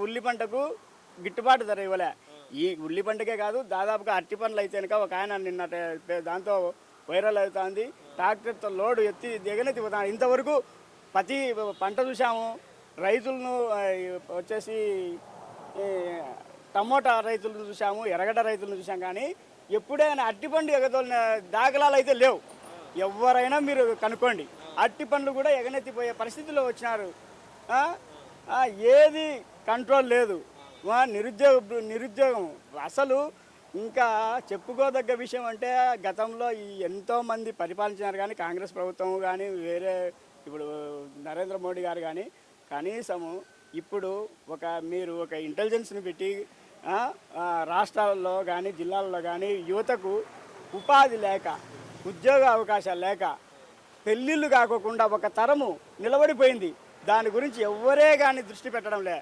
ఉల్లి పంటకు గిట్టుబాటు ధర ఇవ్వలే. ఈ ఉల్లి పంటకే కాదు, దాదాపుగా అరటి పండ్లు అయితే కనుక ఒక ఆయన నిన్న దాంతో వైరల్ అవుతుంది. ట్రాక్టర్తో లోడు ఎత్తి దిగనెత్తి పోతాను. ఇంతవరకు ప్రతి పంట చూసాము. రైతులను వచ్చేసి ఈ టమోటా రైతులను చూసాము, ఎర్రగడ్డ రైతులను చూసాం. కానీ ఎప్పుడైనా అరటిపండు ఎగదోలిన దాఖలాలు అయితే లేవు. ఎవరైనా మీరు కనుక్కోండి, అరటి పండ్లు కూడా ఎగనెత్తిపోయే పరిస్థితిలో వచ్చినారు. ఆ? ఏది కంట్రోల్ లేదు. నిరుద్యోగం అసలు ఇంకా చెప్పుకోదగ్గ విషయం అంటే గతంలో ఎంతోమంది పరిపాలించినారు. కానీ కాంగ్రెస్ ప్రభుత్వం కానీ వేరే ఇప్పుడు నరేంద్ర మోడీ గారు కానీ కనీసము ఇప్పుడు మీరు ఒక ఇంటెలిజెన్స్ని పెట్టి రాష్ట్రాల్లో కానీ జిల్లాల్లో కానీ యువతకు ఉపాధి లేక, ఉద్యోగ అవకాశాలు లేక, పెళ్ళిళ్ళు కాకోకుండా ఒక తరము నిలబడిపోయింది. దాని గురించి ఎవరే కానీ దృష్టి పెట్టడం లే.